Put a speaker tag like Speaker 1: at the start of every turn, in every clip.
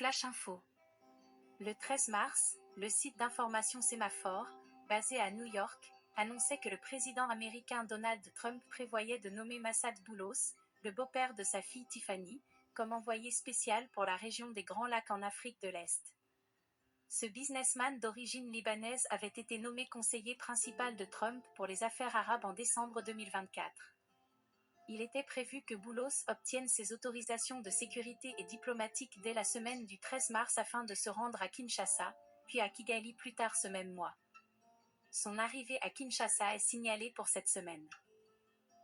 Speaker 1: Flash Info. Le 13 mars, le site d'information Sémaphore, basé à New York, annonçait que le président américain Donald Trump prévoyait de nommer Massad Boulos, le beau-père de sa fille Tiffany, comme envoyé spécial pour la région des Grands Lacs en Afrique de l'Est. Ce businessman d'origine libanaise avait été nommé conseiller principal de Trump pour les affaires arabes en décembre 2024. Il était prévu que Boulos obtienne ses autorisations de sécurité et diplomatiques dès la semaine du 13 mars afin de se rendre à Kinshasa, puis à Kigali plus tard ce même mois. Son arrivée à Kinshasa est signalée pour cette semaine.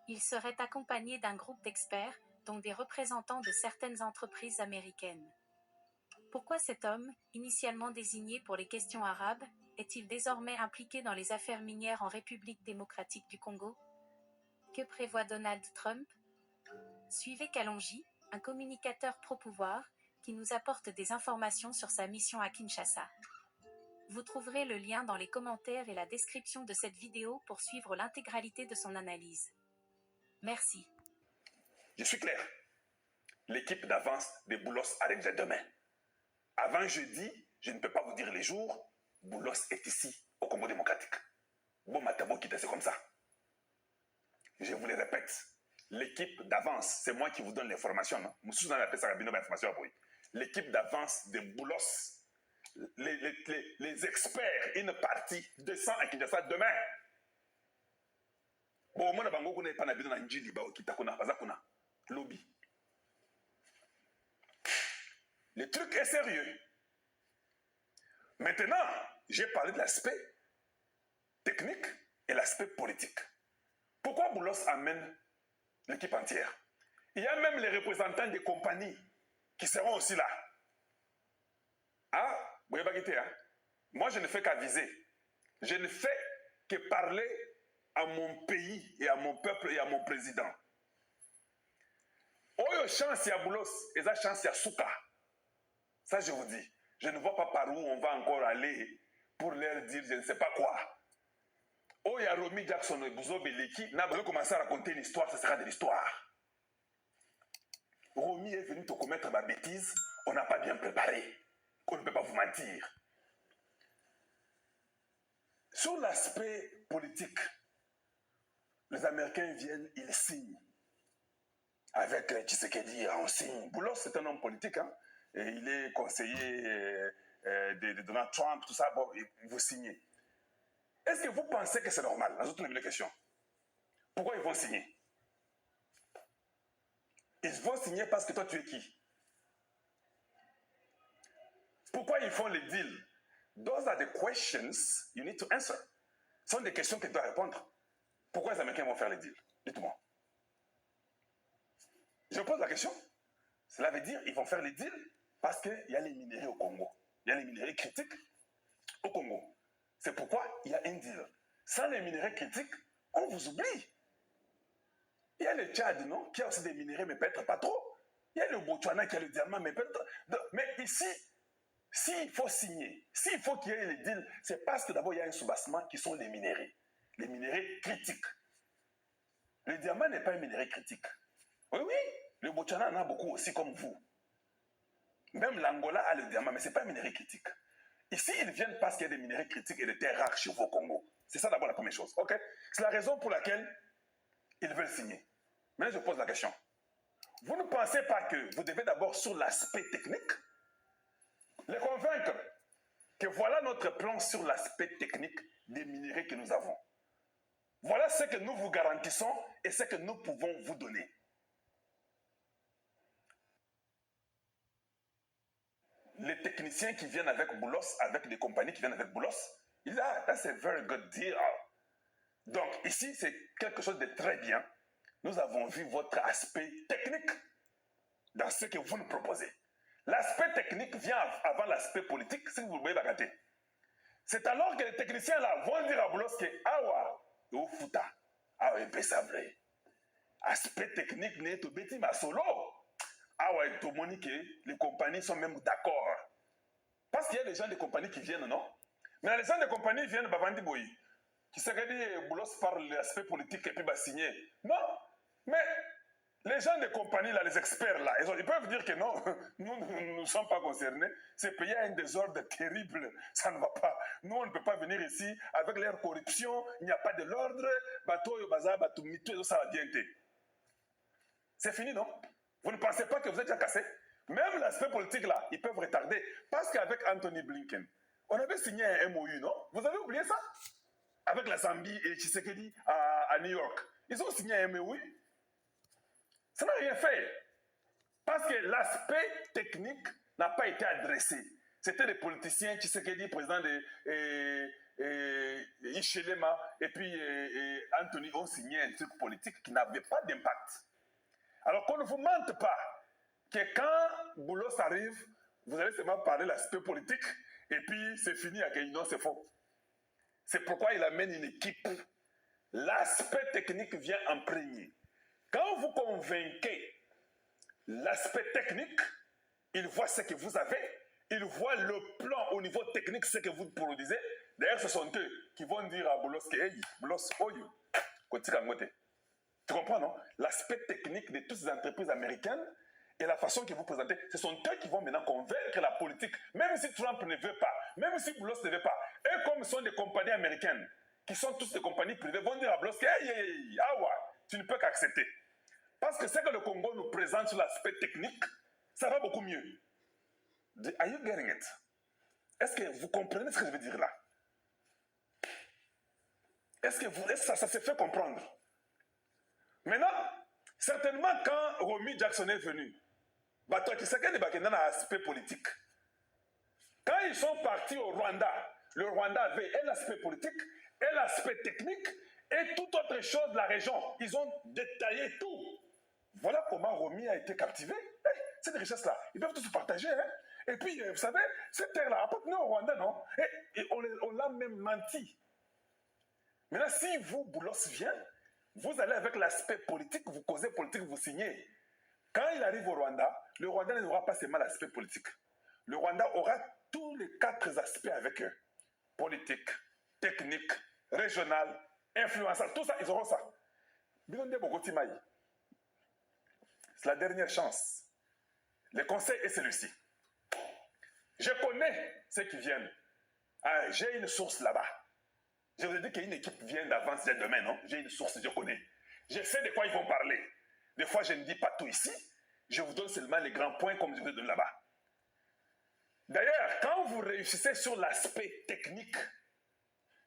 Speaker 1: Il serait accompagné d'un groupe d'experts, dont des représentants de certaines entreprises américaines. Pourquoi cet homme, initialement désigné pour les questions arabes, est-il désormais impliqué dans les affaires minières en République démocratique du Congo ? Que prévoit Donald Trump ? Suivez Kalonji, un communicateur pro-pouvoir, qui nous apporte des informations sur sa mission à Kinshasa. Vous trouverez le lien dans les commentaires et la description de cette vidéo pour suivre l'intégralité de son analyse. Merci.
Speaker 2: Je suis clair. L'équipe d'avance de Boulos arrive dès demain. Avant jeudi, je ne peux pas vous dire les jours, Boulos est ici, au Congo démocratique. Bon, Matabo qui c'est comme ça. Je vous le répète, l'équipe d'avance, c'est moi qui vous donne l'information. L'équipe d'avance de Boulos, les experts, une partie descend à Kinshasa demain. Bon, moi, je ne sais pas si lobby. Le truc est sérieux. Maintenant, j'ai parlé de l'aspect technique et l'aspect politique. Pourquoi Boulos amène l'équipe entière? Il y a même les représentants des compagnies qui seront aussi là. Ah, vous voyez pas hein? Moi, je ne fais qu'aviser. Je ne fais que parler à mon pays et à mon peuple et à mon président. Oyo chance ya Boulos et ça chance ya Souka. Ça, je vous dis. Je ne vois pas par où on va encore aller pour leur dire je ne sais pas quoi. Oh, il y a Romy Jackson et Bouzo Beleki. N'a pas commencé à raconter une histoire, ce sera de l'histoire. Romy est venu te commettre ma bêtise, on n'a pas bien préparé. On ne peut pas vous mentir. Sur l'aspect politique, les Américains viennent, ils signent. Avec Tshisekedi, on signe. Boulos, c'est un homme politique, hein? Et il est conseiller de Donald Trump, tout ça, bon, vous signez. Est-ce que vous pensez que c'est normal? Dans une question. Pourquoi ils vont signer? Ils vont signer parce que toi, tu es qui? Pourquoi ils font les deals? Those are the questions you need to answer. Ce sont des questions que tu dois répondre. Pourquoi les Américains vont faire les deals? Dites-moi. Je pose la question. Cela veut dire qu'ils vont faire les deals parce qu'il y a les minéraux au Congo. Il y a les minéraux critiques au Congo. C'est pourquoi il y a un deal. Sans les minéraux critiques, on vous oublie. Il y a le Tchad, non? Qui a aussi des minéraux, mais peut-être pas trop. Il y a le Botswana qui a le diamant, mais peut-être... Mais ici, s'il faut signer, s'il faut qu'il y ait les deals, c'est parce que d'abord il y a un soubassement qui sont les minéraux. Les minéraux critiques. Le diamant n'est pas un minéraux critique. Oui, oui. Le Botswana en a beaucoup aussi comme vous. Même l'Angola a le diamant, mais ce n'est pas un minéraux critique. Ici, ils viennent parce qu'il y a des minéraux critiques et des terres rares chez vous au Congo. C'est ça d'abord la première chose. Okay? C'est la raison pour laquelle ils veulent signer. Maintenant, je pose la question. Vous ne pensez pas que vous devez d'abord, sur l'aspect technique, les convaincre que voilà notre plan sur l'aspect technique des minéraux que nous avons. Voilà ce que nous vous garantissons et ce que nous pouvons vous donner. Les techniciens qui viennent avec Boulos, avec des compagnies qui viennent avec Boulos, il a, that's a very good deal. Donc ici, c'est quelque chose de très bien. Nous avons vu votre aspect technique dans ce que vous nous proposez. L'aspect technique vient avant l'aspect politique, si vous voulez la gâter. C'est alors que les techniciens là vont dire à Boulos que awa, au futa, awa, c'est vrai. Aspect technique n'est pas bêtis, mais solo. Ah ouais, tout le monde dit que les compagnies sont même d'accord. Parce qu'il y a des gens des compagnies qui viennent, non? Mais les gens des compagnies viennent, Bavandi Boyi. Qui s'est dit, Boulos parle de l'aspect politique et puis va signer. Non, mais Les gens des compagnies, là, les experts, là, ils peuvent dire que non, nous ne sommes pas concernés. Ce pays a un désordre terrible, ça ne va pas. Nous, on ne peut pas venir ici avec leur corruption, il n'y a pas de l'ordre, bateau, bazar, bateau, mito, ça va bien. C'est fini, non? Vous ne pensez pas que vous êtes déjà cassé? Même l'aspect politique, là, ils peuvent retarder. Parce qu'avec Anthony Blinken, on avait signé un MOU, non? Vous avez oublié ça? Avec la Zambie et Tshisekedi à New York. Ils ont signé un MOU. Ça n'a rien fait. Parce que l'aspect technique n'a pas été adressé. C'était des politiciens, Tshisekedi, président de Ishelema, et puis Anthony ont signé un truc politique qui n'avait pas d'impact. Alors qu'on ne vous mente pas que quand Boulos arrive, vous allez seulement parler de l'aspect politique, et puis c'est fini à non, c'est faux. C'est pourquoi il amène une équipe. L'aspect technique vient en premier. Quand vous convainquez l'aspect technique, il voit ce que vous avez, il voit le plan au niveau technique, ce que vous produisez. D'ailleurs, ce sont eux qui vont dire à Boulos que, hey, Boulos, oyo, tu comprends, non? L'aspect technique de toutes ces entreprises américaines et la façon que vous présentez, ce sont eux qui vont maintenant convaincre la politique, même si Trump ne veut pas, même si Boulos ne veut pas. Eux, comme ce sont des compagnies américaines, qui sont tous des compagnies privées, vont dire à Boulos que, hey, tu ne peux qu'accepter. Parce que ce que le Congo nous présente sur l'aspect technique, ça va beaucoup mieux. Are you getting it? Est-ce que vous comprenez ce que je veux dire là? Est-ce que ça s'est fait comprendre? Maintenant, certainement quand Romy Jackson est venu, un aspect politique. Quand ils sont partis au Rwanda, le Rwanda avait et l'aspect politique, et l'aspect technique, et toute autre chose de la région. Ils ont détaillé tout. Voilà comment Romy a été captivé. Hey, cette richesse-là, ils peuvent tous se partager. Hein? Et puis, vous savez, cette terre-là appartenait au Rwanda, non? Et on l'a même menti. Maintenant, si vous, Boulos vient, vous allez avec l'aspect politique, vous causez politique, vous signez. Quand il arrive au Rwanda, le Rwanda n'aura pas seulement l'aspect politique. Le Rwanda aura tous les 4 aspects avec eux. Politique, technique, régional, influençable, tout ça, ils auront ça. Bilonde Bogotimaï. C'est la dernière chance. Le conseil est celui-ci. Je connais ceux qui viennent. Ah, j'ai une source là-bas. Je vous ai dit qu'une équipe vient d'avance dès demain, non? J'ai une source, je connais. Je sais de quoi ils vont parler. Des fois, je ne dis pas tout ici. Je vous donne seulement les grands points comme je vous donne là-bas. D'ailleurs, quand vous réussissez sur l'aspect technique,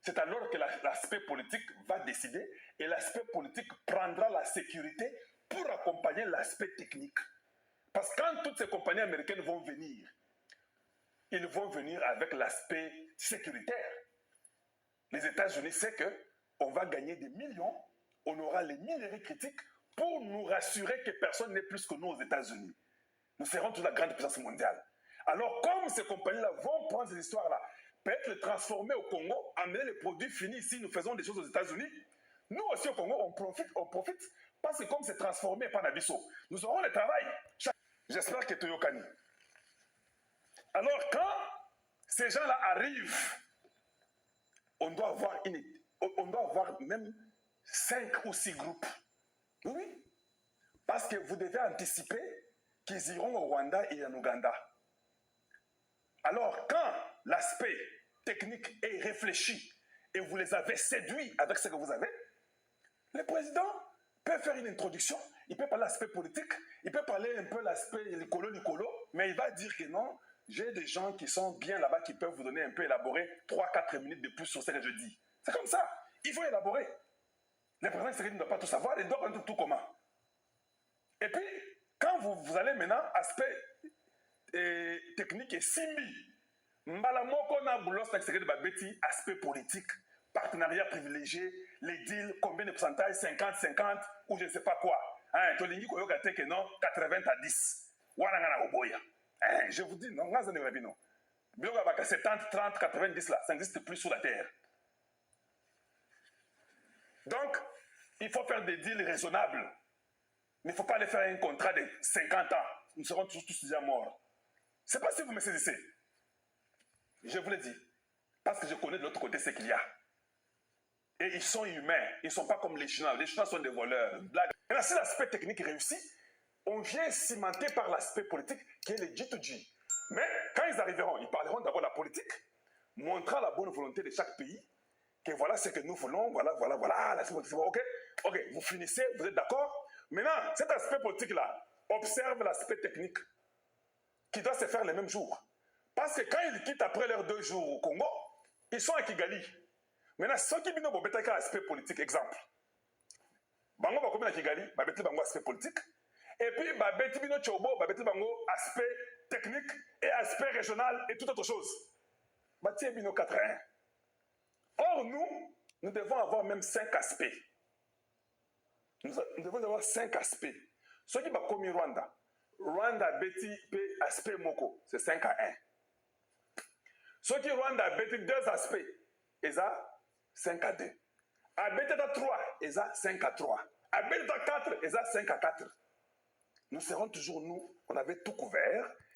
Speaker 2: c'est alors que l'aspect politique va décider et l'aspect politique prendra la sécurité pour accompagner l'aspect technique. Parce que quand toutes ces compagnies américaines vont venir, ils vont venir avec l'aspect sécuritaire. Les États-Unis savent qu'on va gagner des millions, on aura les minerais critiques pour nous rassurer que personne n'est plus que nous aux États-Unis. Nous serons toute la grande puissance mondiale. Alors, comme ces compagnies-là vont prendre ces histoires-là, peut-être les transformer au Congo, amener les produits finis ici, nous faisons des choses aux États-Unis. Nous aussi au Congo, on profite, parce que comme c'est transformé par Nabiso, nous aurons le travail. J'espère que Toyokani. Alors, quand ces gens-là arrivent, on doit avoir même 5 ou 6 groupes. Oui, parce que vous devez anticiper qu'ils iront au Rwanda et en Ouganda. Alors, quand l'aspect technique est réfléchi et vous les avez séduits avec ce que vous avez, le président peut faire une introduction, il peut parler l'aspect politique, il peut parler un peu l'aspect Nicolo, mais il va dire que non, j'ai des gens qui sont bien là-bas qui peuvent vous donner un peu élaborer 3-4 minutes de plus sur ce que je dis. C'est comme ça, il faut élaborer. Le président Tshisekedi ne doit pas tout savoir, il doit rendre tout comment. Et puis, quand vous allez maintenant, aspect technique et simbi, Mbalamoko na Boulos Tshisekedi Babeti, aspect politique, partenariat privilégié, les deals, combien de pourcentage, 50-50, ou je ne sais pas quoi. Tolingi Koyoka Teke non, 80-10. Warangana Oboya. Je vous dis, non, non. 70, 30, 90 là, ça n'existe plus sur la terre. Donc, il faut faire des deals raisonnables. Mais il ne faut pas aller faire un contrat de 50 ans. Nous serons tous déjà morts. Je ne sais pas si vous me saisissez. Je vous le dis. Parce que je connais de l'autre côté ce qu'il y a. Et ils sont humains. Ils ne sont pas comme les Chinois. Les Chinois sont des voleurs. Blague. Maintenant, si l'aspect technique réussit, on vient cimenter par l'aspect politique qui est le G2G. Mais quand ils arriveront, ils parleront d'abord de la politique, montrant la bonne volonté de chaque pays, que voilà ce que nous voulons, voilà, ok, vous finissez, vous êtes d'accord. Maintenant, cet aspect politique-là observe l'aspect technique qui doit se faire le même jour. Parce que quand ils quittent après leurs 2 jours au Congo, ils sont à Kigali. Maintenant, ceux qui viennent au Bobetaka aspect politique, exemple. Bango va à Kigali, babeti bango aspect politique. Et puis, babeti bino chobo, babeti bango aspect technique et aspect régional et tout autre chose. Batie bino 4-1. Or, nous devons avoir même 5 aspects. Nous devons avoir 5 aspects. Ceux qui vont comme Rwanda, Rwanda beti aspect moko, c'est 5-1. Ceux qui Rwanda beti 2 aspects, ils ont 5-2. À Beteta 3, ils ont 5-3. À Beteta 4, ils ont 5-4. Nous serons toujours, on avait tout couvert.